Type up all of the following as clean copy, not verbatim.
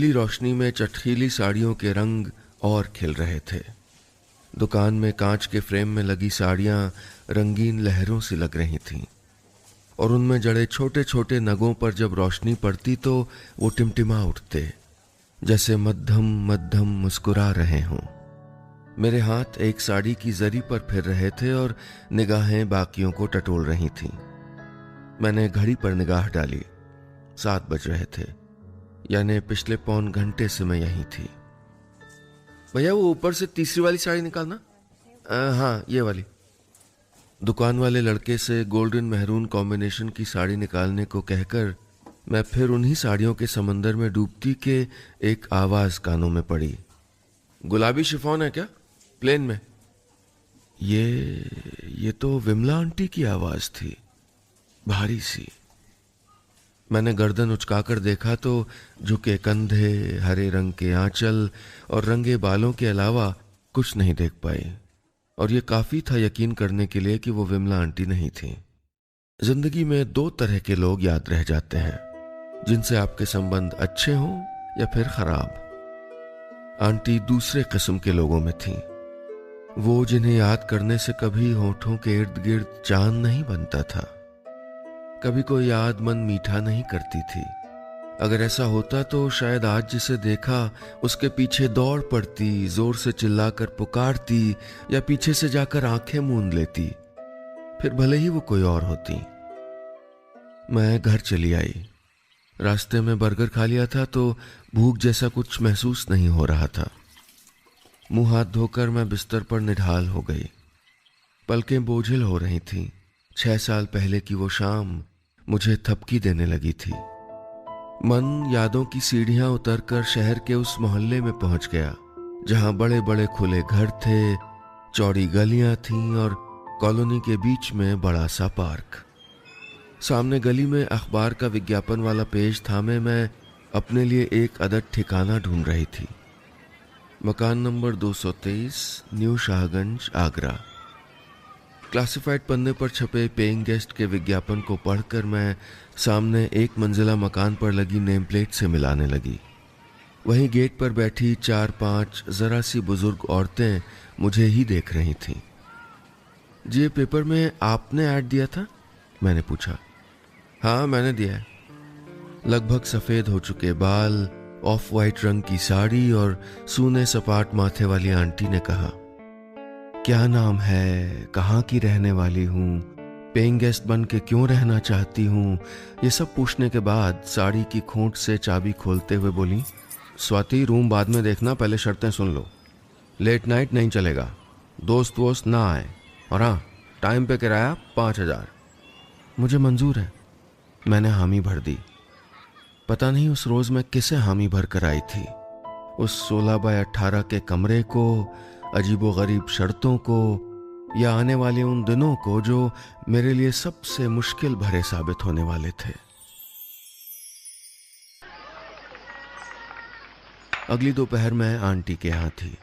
नीली रोशनी में चटखीली साड़ियों के रंग और खिल रहे थे। दुकान में कांच के फ्रेम में लगी साड़ियां रंगीन लहरों सी लग रही थीं और उनमें जड़े छोटे छोटे नगों पर जब रोशनी पड़ती तो वो टिमटिमा उठते, जैसे मध्यम मध्यम मुस्कुरा रहे हों। मेरे हाथ एक साड़ी की जरी पर फिर रहे थे और निगाहें बाकियों को टटोल रही थीं। मैंने घड़ी पर निगाह डाली। 7 बज रहे थे, यानी पिछले पौन घंटे से मैं यहीं थी। भैया वो ऊपर से तीसरी वाली साड़ी निकालना। हाँ, ये वाली। दुकान वाले लड़के से गोल्डन मेहरून कॉम्बिनेशन की साड़ी निकालने को कहकर मैं फिर उन्हीं साड़ियों के समंदर में डूबती के एक आवाज कानों में पड़ी। गुलाबी शिफॉन है क्या, प्लेन में? ये तो विमला आंटी की आवाज थी, भारी सी। मैंने गर्दन उचकाकर देखा तो झुके कंधे, हरे रंग के आंचल और रंगे बालों के अलावा कुछ नहीं देख पाई, और ये काफी था यकीन करने के लिए कि वो विमला आंटी नहीं थी। जिंदगी में 2 तरह के लोग याद रह जाते हैं, जिनसे आपके संबंध अच्छे हों या फिर खराब। आंटी दूसरे किस्म के लोगों में थी, वो जिन्हें याद करने से कभी होठों के इर्द गिर्द चांद नहीं बनता था, कभी कोई याद मन मीठा नहीं करती थी। अगर ऐसा होता तो शायद आज जिसे देखा उसके पीछे दौड़ पड़ती, जोर से चिल्लाकर पुकारती या पीछे से जाकर आंखें मूंद लेती, फिर भले ही वो कोई और होती। मैं घर चली आई। रास्ते में बर्गर खा लिया था तो भूख जैसा कुछ महसूस नहीं हो रहा था। मुंह हाथ धोकर मैं बिस्तर पर निढाल हो गई। पलकें बोझिल हो रही थीं। 6 साल पहले की वो शाम मुझे थपकी देने लगी थी। मन यादों की सीढ़ियां उतरकर शहर के उस मोहल्ले में पहुंच गया, जहां बड़े बड़े खुले घर थे, चौड़ी गलियां थीं और कॉलोनी के बीच में बड़ा सा पार्क। सामने गली में अखबार का विज्ञापन वाला पेज थामे मैं अपने लिए एक अदद ठिकाना ढूंढ रही थी। मकान number 223, new Shahganj, Agra. Classified पन्ने पर छपे पेइंग गेस्ट के विज्ञापन को पढ़कर मैं सामने 1 मंजिला मकान पर लगी नेम प्लेट से मिलाने लगी। वहीं गेट पर बैठी 4-5 जरा सी बुजुर्ग औरतें मुझे ही देख रही थीं। जी, पेपर में आपने ऐड दिया था? मैंने पूछा। हाँ, मैंने दिया है। लगभग सफेद हो चुके बाल, ऑफ वाइट रंग की साड़ी और सूने सपाट माथे वाली आंटी ने कहा, क्या नाम है, कहाँ की रहने वाली हूँ, पेइंग गेस्ट बन के क्यों रहना चाहती हूँ, ये सब पूछने के बाद साड़ी की खोंट से चाबी खोलते हुए बोली, स्वाति, रूम बाद में देखना, पहले शर्तें सुन लो। लेट नाइट नहीं चलेगा, दोस्त वोस्त ना आए, और हाँ, टाइम पे किराया 5000। मुझे मंजूर है, मैंने हामी भर दी। पता नहीं उस रोज मैं किसे हामी भर कर आई थी, उस 16 बाय 18 के कमरे को, अजीबोगरीब शर्तों को, या आने वाले उन दिनों को जो मेरे लिए सबसे मुश्किल भरे साबित होने वाले थे। अगली दोपहर मैं आंटी के यहाँ थी,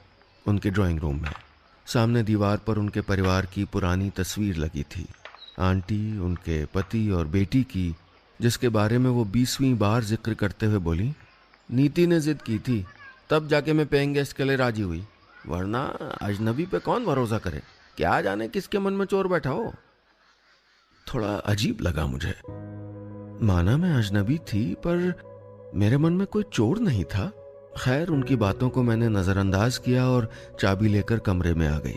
उनके ड्राइंग रूम में। सामने दीवार पर उनके परिवार की पुरानी तस्वीर लगी थी, आंटी, उनके पति और बेटी की, जिसके बारे में वो 20वीं बार जिक्र करते हुए बोली, नीति ने जिद की थी, तब जाके मैं पेइंग गेस्ट के लिए राजी हुई, वरना अजनबी पे कौन भरोसा करे, क्या जाने किसके मन में चोर बैठा हो। थोड़ा अजीब लगा मुझे। माना मैं अजनबी थी, पर मेरे मन में कोई चोर नहीं था। खैर, उनकी बातों को मैंने नजरअंदाज किया और चाबी लेकर कमरे में आ गई।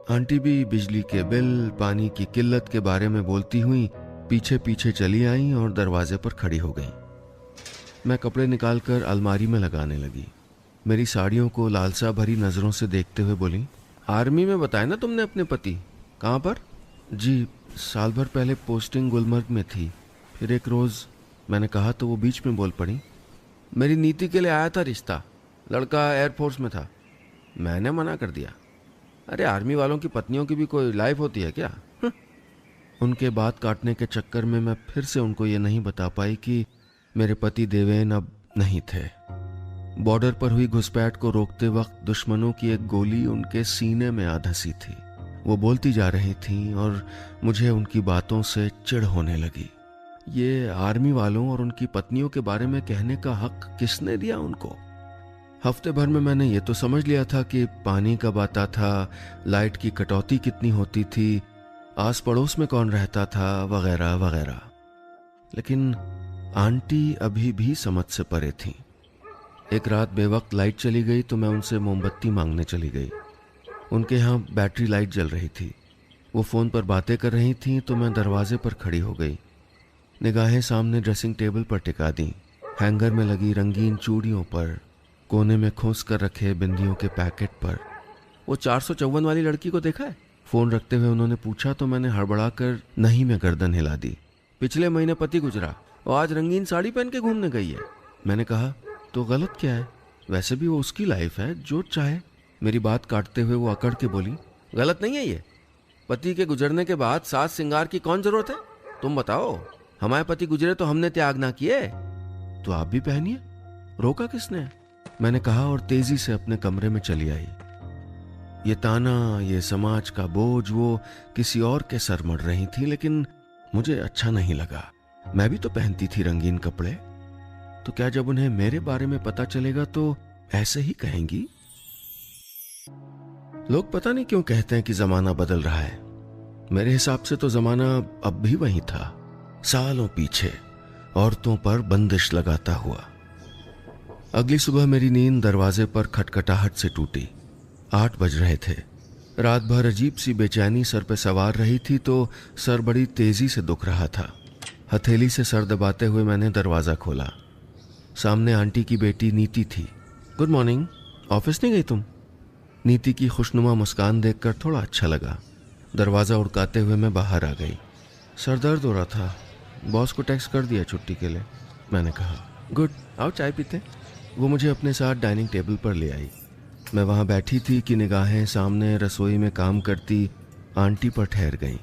आंटी भी बिजली के बिल, पानी की किल्लत के बारे में बोलती हुई पीछे पीछे चली आई और दरवाजे पर खड़ी हो गई। मैं कपड़े निकालकर अलमारी में लगाने लगी। मेरी साड़ियों को लालसा भरी नजरों से देखते हुए बोली, आर्मी में बताया ना तुमने अपने पति, कहाँ पर? जी, साल भर पहले पोस्टिंग गुलमर्ग में थी, फिर एक रोज। मैंने कहा तो वो बीच में बोल पड़ी, मेरी नीति के लिए आया था रिश्ता, लड़का एयरफोर्स में था, मैंने मना कर दिया। अरे, आर्मी वालों की पत्नियों की भी कोई लाइफ होती है क्या? उनके बात काटने के चक्कर में मैं फिर से उनको ये नहीं बता पाई कि मेरे पति देवेन अब नहीं थे। बॉर्डर पर हुई घुसपैठ को रोकते वक्त दुश्मनों की एक गोली उनके सीने में आ धंसी थी। वो बोलती जा रही थीं और मुझे उनकी बातों से चिढ़ होने लगी। ये आर्मी वालों और उनकी पत्नियों के बारे में कहने का हक किसने दिया उनको? हफ्ते भर में मैंने ये तो समझ लिया था कि पानी कब आता था, लाइट की कटौती कितनी होती थी, आस पड़ोस में कौन रहता था, वगैरह वगैरह। लेकिन आंटी अभी भी समझ से परे थी। एक रात बेवक्त लाइट चली गई तो मैं उनसे मोमबत्ती मांगने चली गई। उनके यहाँ बैटरी लाइट जल रही थी। वो फ़ोन पर बातें कर रही थीं तो मैं दरवाजे पर खड़ी हो गई। निगाहें सामने ड्रेसिंग टेबल पर टिका दी, हैंगर में लगी रंगीन चूड़ियों पर, कोने में खोस कर रखे बिंदियों के पैकेट पर। वो 454 वाली लड़की को देखा है? फ़ोन रखते हुए उन्होंने पूछा तो मैंने हड़बड़ा कर नहीं में गर्दन हिला दी। पिछले महीने पति गुजरा और आज रंगीन साड़ी पहन के घूमने गई है। मैंने कहा, तो गलत क्या है? वैसे भी वो उसकी लाइफ है, जो चाहे। मेरी बात काटते हुए वो अकड़ के बोली, गलत नहीं है ये। पति के गुजरने के बाद सास सिंगार की कौन जरूरत है? तुम बताओ, हमारे पति गुजरे तो हमने त्याग ना किए, तो आप भी पहनिए, रोका किसने? मैंने कहा और तेजी से अपने कमरे में चली आई। ये ताना, ये समाज का बोझ वो किसी और के सर मढ़ रही थी, लेकिन मुझे अच्छा नहीं लगा। मैं भी तो पहनती थी रंगीन कपड़े, तो क्या जब उन्हें मेरे बारे में पता चलेगा तो ऐसे ही कहेंगी? लोग पता नहीं क्यों कहते हैं कि जमाना बदल रहा है। मेरे हिसाब से तो जमाना अब भी वही था, सालों पीछे, औरतों पर बंदिश लगाता हुआ। अगली सुबह मेरी नींद दरवाजे पर खटखटाहट से टूटी। 8 बज रहे थे। रात भर अजीब सी बेचैनी सर पे सवार रही थी तो सर बड़ी तेजी से दुख रहा था। हथेली से सर दबाते हुए मैंने दरवाज़ा खोला। सामने आंटी की बेटी नीति थी। गुड मॉर्निंग, ऑफिस नहीं गई तुम? नीति की खुशनुमा मुस्कान देखकर थोड़ा अच्छा लगा। दरवाज़ा उड़काते हुए मैं बाहर आ गई। सर दर्द हो रहा था, बॉस को टेक्स्ट कर दिया छुट्टी के लिए, मैंने कहा। गुड, आओ चाय पीते। वो मुझे अपने साथ डाइनिंग टेबल पर ले आई। मैं वहाँ बैठी थी कि निगाहें सामने रसोई में काम करती आंटी पर ठहर गईं,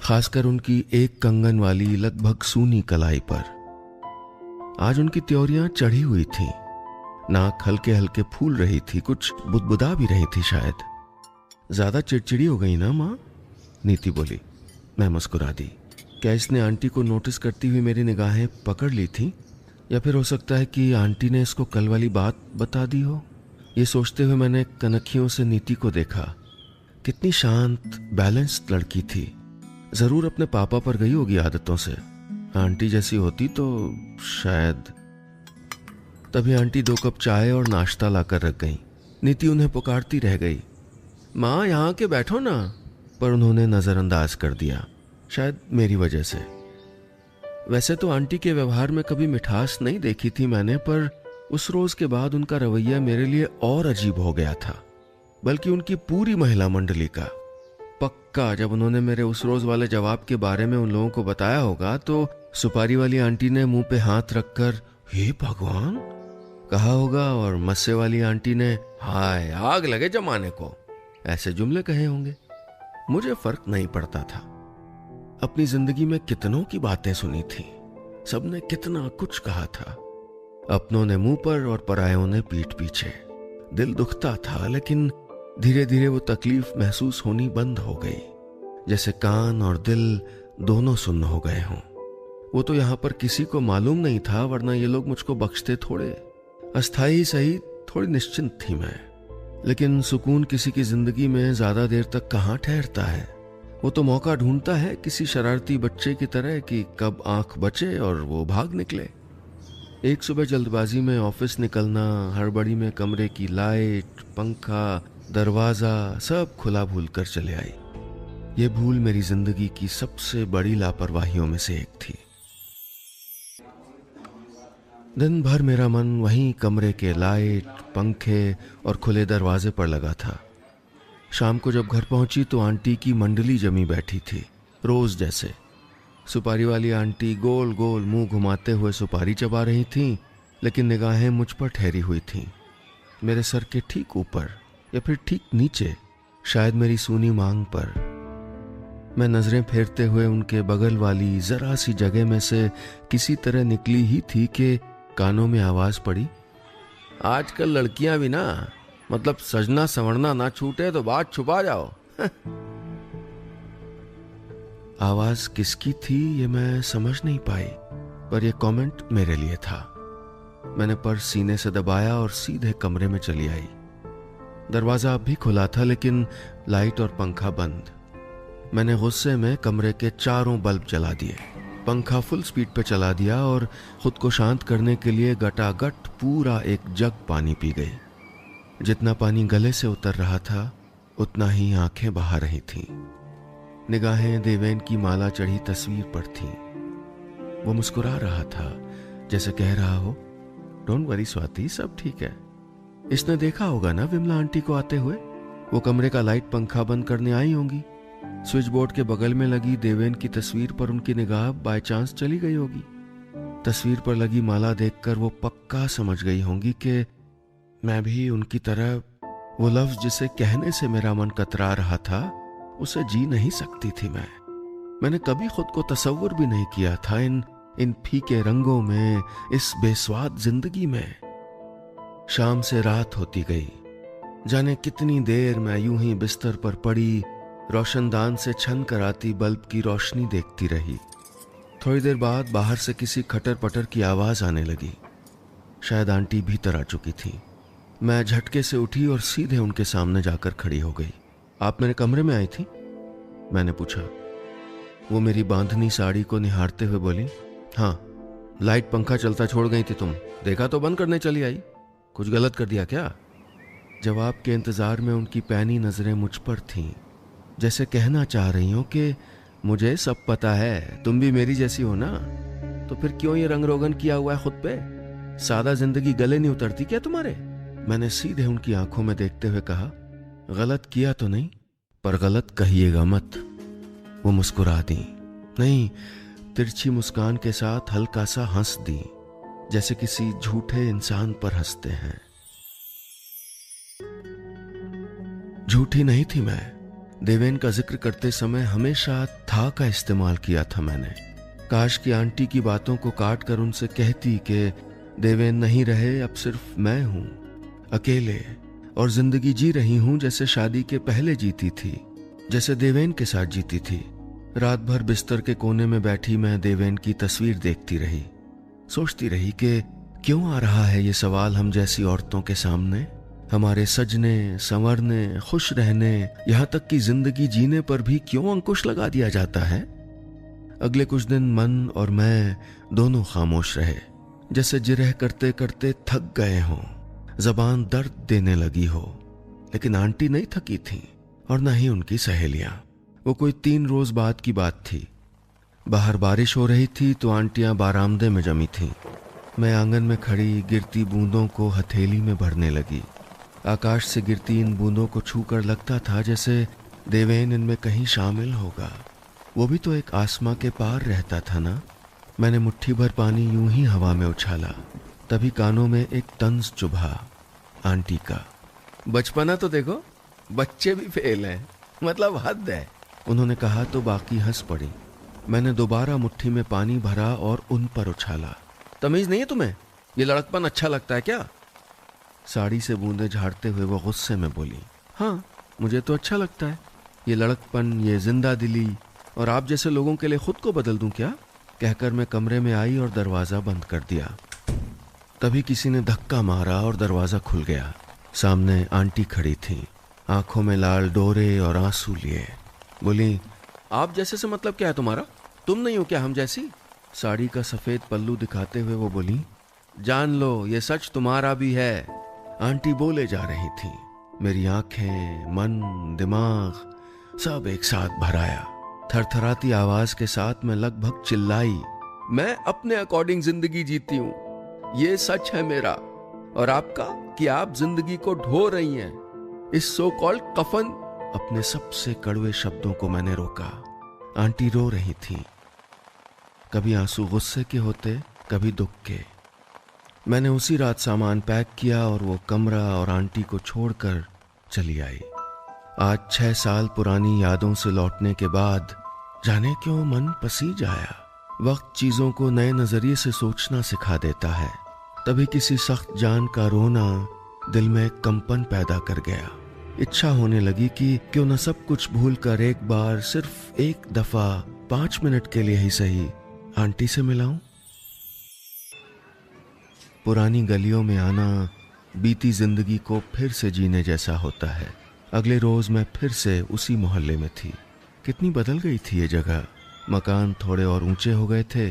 खासकर उनकी एक कंगन वाली लगभग सूनी कलाई पर। आज उनकी त्योरियां चढ़ी हुई थीं, नाक हल्के हल्के फूल रही थी, कुछ बुदबुदा भी रही थी शायद। ज्यादा चिड़चिड़ी हो गई ना माँ? नीति बोली। मैं मुस्कुरा दी। क्या इसने आंटी को नोटिस करती हुई मेरी निगाहें पकड़ ली थी, या फिर हो सकता है कि आंटी ने इसको कल वाली बात बता दी हो? ये सोचते हुए मैंने कनखियों से नीति को देखा। कितनी शांत, बैलेंस्ड लड़की थी। जरूर अपने पापा पर गई होगी आदतों से। आंटी जैसी होती तो शायद। तभी आंटी 2 कप चाय और नाश्ता लाकर रख गई। नीति उन्हें पुकारती रह गई, माँ यहाँ के बैठो ना, पर उन्होंने नजरअंदाज कर दिया, शायद मेरी वजह से। वैसे तो आंटी के व्यवहार में कभी मिठास नहीं देखी थी मैंने, पर उस रोज के बाद उनका रवैया मेरे लिए और अजीब हो गया था, बल्कि उनकी पूरी महिला मंडली का। पक्का जब उन्होंने मेरे उस रोज वाले जवाब के बारे में उन लोगों को बताया होगा तो सुपारी वाली आंटी ने मुंह पे हाथ रखकर हे भगवान कहा होगा, और मस्से वाली आंटी ने हाय आग लगे जमाने को ऐसे जुमले कहे होंगे। मुझे फर्क नहीं पड़ता था। अपनी जिंदगी में कितनों की बातें सुनी थी, सबने कितना कुछ कहा था। अपनों ने मुंह पर और परायों ने पीठ पीछे। दिल दुखता था, लेकिन धीरे धीरे वो तकलीफ महसूस होनी बंद हो गई, जैसे कान और दिल दोनों सुन्न हो गए हों। वो तो यहाँ पर किसी को मालूम नहीं था, वरना ये लोग मुझको बख्शते थोड़े। अस्थाई सही, थोड़ी निश्चिंत थी मैं, लेकिन सुकून किसी की जिंदगी में ज्यादा देर तक कहाँ ठहरता है। वो तो मौका ढूंढता है किसी शरारती बच्चे की तरह कि कब आंख बचे और वो भाग निकले। एक सुबह जल्दबाजी में ऑफिस निकलना, हड़बड़ी में कमरे की लाइट, पंखा, दरवाजा सब खुला भूल कर चले आई। ये भूल मेरी जिंदगी की सबसे बड़ी लापरवाहियों में से एक थी। दिन भर मेरा मन वहीं कमरे के लाइट, पंखे और खुले दरवाजे पर लगा था। शाम को जब घर पहुंची तो आंटी की मंडली जमी बैठी थी, रोज जैसे। सुपारी वाली आंटी गोल गोल मुंह घुमाते हुए सुपारी चबा रही थीं, लेकिन निगाहें मुझ पर ठहरी हुई थीं, मेरे सर के ठीक ऊपर या फिर ठीक नीचे, शायद मेरी सूनी मांग पर। मैं नजरें फेरते हुए उनके बगल वाली जरा सी जगह में से किसी तरह निकली ही थी कि कानों में आवाज पड़ी, आजकल लड़कियां भी ना, मतलब सजना संवरना ना छूटे तो बात छुपा जाओ। आवाज किसकी थी ये मैं समझ नहीं पाई, पर यह कमेंट मेरे लिए था। मैंने पर्स सीने से दबाया और सीधे कमरे में चली आई। दरवाजा अब भी खुला था लेकिन लाइट और पंखा बंद। मैंने गुस्से में कमरे के चारों बल्ब जला दिए, पंखा फुल स्पीड पे चला दिया और खुद को शांत करने के लिए गटागट पूरा एक जग पानी पी गई। जितना पानी गले से उतर रहा था उतना ही आंखें बहा रही थीं। निगाहें देवेन की माला चढ़ी तस्वीर पर थीं। वो मुस्कुरा रहा था, जैसे कह रहा हो, डोंट वरी स्वाति, सब ठीक है। इसने देखा होगा ना विमला आंटी को आते हुए। वो कमरे का लाइट पंखा बंद करने आई होंगी। स्विच बोर्ड के बगल में लगी देवेन की तस्वीर पर उनकी निगाह बाय चांस चली गई होगी। तस्वीर पर लगी माला देखकर वो पक्का समझ गई होंगी कि मैं भी उनकी तरह वो लफ्ज जिसे कहने से मेरा मन कतरा रहा था उसे जी नहीं सकती थी। मैंने कभी खुद को तसव्वुर भी नहीं किया था इन फीके रंगों में, इस बेस्वाद जिंदगी में। शाम से रात होती गई। जाने कितनी देर मैं यूं ही बिस्तर पर पड़ी रोशनदान से छन कर आती बल्ब की रोशनी देखती रही। थोड़ी देर बाद बाहर से किसी खटर पटर की आवाज आने लगी। शायद आंटी भीतर आ चुकी थी। मैं झटके से उठी और सीधे उनके सामने जाकर खड़ी हो गई। आप मेरे कमरे में आई थी? मैंने पूछा। वो मेरी बांधनी साड़ी को निहारते हुए बोली, हाँ, लाइट पंखा चलता छोड़ गई थी तुम, देखा तो बंद करने चली आई। कुछ गलत कर दिया क्या? जवाब के इंतजार में उनकी पैनी नजरें मुझ पर थीं, जैसे कहना चाह रही हो कि मुझे सब पता है, तुम भी मेरी जैसी हो ना, तो फिर क्यों ये रंग रोगन किया हुआ है खुद पे? सादा जिंदगी गले नहीं उतरती क्या तुम्हारे? मैंने सीधे उनकी आंखों में देखते हुए कहा, गलत किया तो नहीं, पर गलत कहिएगा मत। वो मुस्कुरा दी, नहीं, तिरछी मुस्कान के साथ हल्का सा हंस दी, जैसे किसी झूठे इंसान पर हंसते हैं। झूठी नहीं थी मैं। देवेन का जिक्र करते समय हमेशा था का इस्तेमाल किया था मैंने। काश की आंटी की बातों को काट कर उनसे कहती कि देवेन नहीं रहे, अब सिर्फ मैं हूं, अकेले, और जिंदगी जी रही हूं जैसे शादी के पहले जीती थी, जैसे देवेन के साथ जीती थी। रात भर बिस्तर के कोने में बैठी मैं देवेन की तस्वीर देखती रही, सोचती रही कि क्यों आ रहा है ये सवाल हम जैसी औरतों के सामने। हमारे सजने, संवरने, खुश रहने, यहां तक कि जिंदगी जीने पर भी क्यों अंकुश लगा दिया जाता है? अगले कुछ दिन मन और मैं दोनों खामोश रहे, जैसे जिरह करते करते थक गए हों, जबान दर्द देने लगी हो। लेकिन आंटी नहीं थकी थी और न ही उनकी सहेलियां। वो कोई 3 रोज बाद की बात थी। बाहर बारिश हो रही थी तो आंटियां बारामदे में जमी थीं। मैं आंगन में खड़ी गिरती बूंदों को हथेली में भरने लगी। आकाश से गिरती इन बूंदों को छूकर लगता था जैसे देवेन इनमें कहीं शामिल होगा। वो भी तो एक आसमां के पार रहता था ना। मैंने मुट्ठी भर पानी यूं ही हवा में उछाला, तभी कानों में एक तंज चुभा, आंटी का। बचपना तो देखो, बच्चे भी फेल हैं, मतलब हद है, उन्होंने कहा तो बाकी हंस पड़ी। मैंने दोबारा मुट्ठी में पानी भरा और उन पर उछाला। तमीज नहीं है तुम्हें? ये लड़कपन अच्छा लगता है क्या? साड़ी से बूंदे झाड़ते हुए वो गुस्से में बोली, हाँ, मुझे तो अच्छा लगता है ये लड़कपन, ये जिंदा दिली, और आप जैसे लोगों के लिए खुद को बदल दूं क्या? कहकर मैं कमरे में आई और दरवाजा बंद कर दिया। तभी किसी ने धक्का मारा और दरवाजा खुल गया। सामने आंटी खड़ी थी, आंखों में लाल डोरे और आंसू लिए। बोली, आप जैसे से मतलब क्या है तुम्हारा? तुम नहीं हो क्या हम जैसी? साड़ी का सफेद पल्लू दिखाते हुए वो बोली, जान लो ये सच तुम्हारा भी है। आंटी बोले जा रही थी। मेरी आंखें, मन, दिमाग सब एक साथ भर आया। थरथराती आवाज के साथ मैं लगभग चिल्लाई, मैं अपने अकॉर्डिंग जिंदगी जीती हूं, ये सच है मेरा। और आपका कि आप जिंदगी को ढो रही हैं, इस सो कॉल्ड कफन। अपने सबसे कड़वे शब्दों को मैंने रोका। आंटी रो रही थी, कभी आंसू गुस्से के होते, कभी दुख के। मैंने उसी रात सामान पैक किया और वो कमरा और आंटी को छोड़कर चली आई। आज 6 साल पुरानी यादों से लौटने के बाद जाने क्यों मन पसीज आया। वक्त चीजों को नए नजरिए से सोचना सिखा देता है। तभी किसी सख्त जान का रोना दिल में कंपन पैदा कर गया। इच्छा होने लगी कि क्यों न सब कुछ भूलकर एक बार, सिर्फ एक दफा 5 मिनट के लिए ही सही आंटी से मिलाऊं? पुरानी गलियों में आना बीती जिंदगी को फिर से जीने जैसा होता है। अगले रोज मैं फिर से उसी मोहल्ले में थी। कितनी बदल गई थी ये जगह। मकान थोड़े और ऊंचे हो गए थे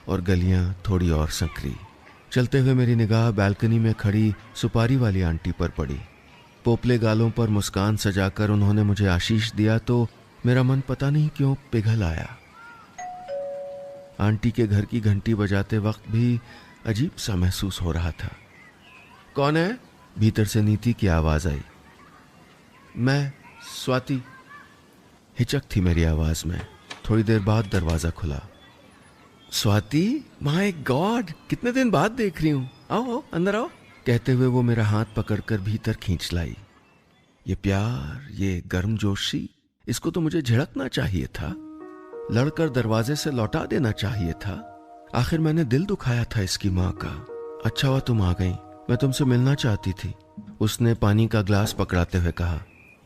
और गलियां थोड़ी और संकरी। चलते हुए मेरी निगाह बालकनी में खड़ी सुपारी वाली आंटी पर पड़ी। पोपले गालों पर मुस्कान सजाकर उन्होंने मुझे आशीष दिया तो मेरा मन पता नहीं क्यों पिघल आया। आंटी के घर की घंटी बजाते वक्त भी अजीब सा महसूस हो रहा था। कौन है? भीतर से नीति की आवाज आई। मैं, स्वाति। हिचक थी मेरी आवाज में। थोड़ी देर बाद दरवाजा खुला। स्वाति, माय गॉड, कितने दिन बाद देख रही हूं। आओ आओ, अंदर आओ, कहते हुए वो मेरा हाथ पकड़कर भीतर खींच लाई। ये प्यार, ये गर्मजोशी, इसको तो मुझे झिड़कना चाहिए था, लड़कर दरवाजे से लौटा देना चाहिए था। आखिर मैंने दिल दुखाया था इसकी माँ का। अच्छा हुआ तुम आ गई, मैं तुमसे मिलना चाहती थी, उसने पानी का ग्लास पकड़ाते हुए कहा।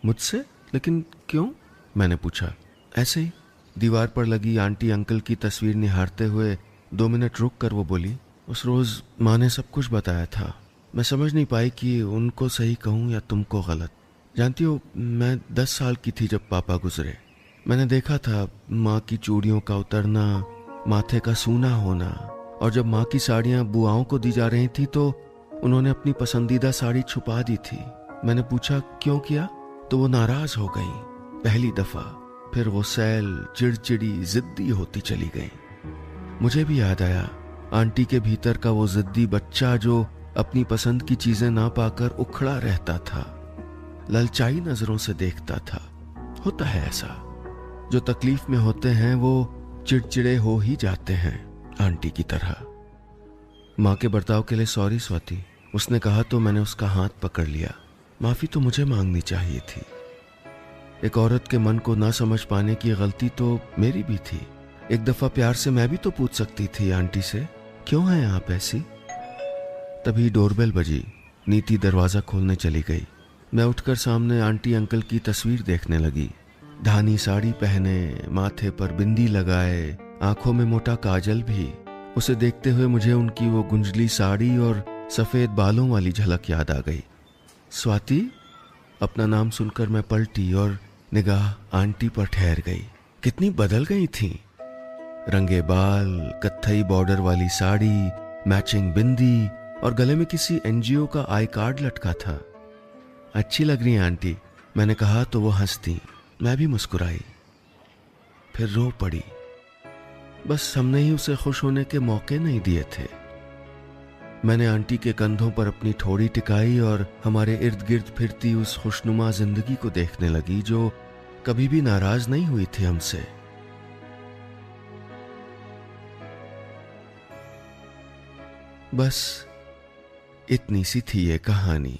मुझसे? लेकिन क्यों? मैंने पूछा। ऐसे ही। दीवार पर लगी आंटी अंकल की तस्वीर निहारते हुए 2 मिनट रुक कर वो बोली, उस रोज माँ ने सब कुछ बताया था। मैं समझ नहीं पाई कि उनको सही कहूँ या तुमको गलत। जानती हो, मैं 10 साल की थी जब पापा गुजरे। मैंने देखा था माँ की चूड़ियों का उतरना, माथे का सूना होना, और जब माँ की साड़ियाँ बुआओं को दी जा रही थी तो उन्होंने अपनी पसंदीदा साड़ी छुपा दी थी। मैंने पूछा क्यों किया, तो वो नाराज हो गई पहली दफा। फिर वो सैल चिड़चिड़ी जिद्दी होती चली गई। मुझे भी याद आया आंटी के भीतर का वो जिद्दी बच्चा जो अपनी पसंद की चीजें ना पाकर उखड़ा रहता था, ललचाई नजरों से देखता था। होता है ऐसा, जो तकलीफ में होते हैं वो चिड़चिड़े हो ही जाते हैं, आंटी की तरह। माँ के बर्ताव के लिए सॉरी स्वाति, उसने कहा तो मैंने उसका हाथ पकड़ लिया। माफी तो मुझे मांगनी चाहिए थी। एक औरत के मन को ना समझ पाने की गलती तो मेरी भी थी। एक दफा प्यार से मैं भी तो पूछ सकती थी आंटी से, क्यों हैं आप ऐसी? तभी डोरबेल बजी। नीति दरवाजा खोलने चली गई। मैं उठकर सामने आंटी अंकल की तस्वीर देखने लगी। धानी साड़ी पहने, माथे पर बिंदी लगाए, आंखों में मोटा काजल भी। उसे देखते हुए मुझे उनकी वो गुंजली साड़ी और सफेद बालों वाली झलक याद आ गई। स्वाति, अपना नाम सुनकर मैं पलटी और निगाह आंटी पर ठहर गई। कितनी बदल गई थी। रंगे बाल, कत्थई बॉर्डर वाली साड़ी, मैचिंग बिंदी और गले में किसी एनजीओ का आई कार्ड लटका था। अच्छी लग रही है आंटी, मैंने कहा तो वो हंस दी। मैं भी मुस्कुराई, फिर रो पड़ी। बस हमने ही उसे खुश होने के मौके नहीं दिए थे। मैंने आंटी के कंधों पर अपनी ठोड़ी टिकाई और हमारे इर्द गिर्द फिरती उस खुशनुमा जिंदगी को देखने लगी जो कभी भी नाराज नहीं हुई थी हमसे। बस इतनी सी थी ये कहानी।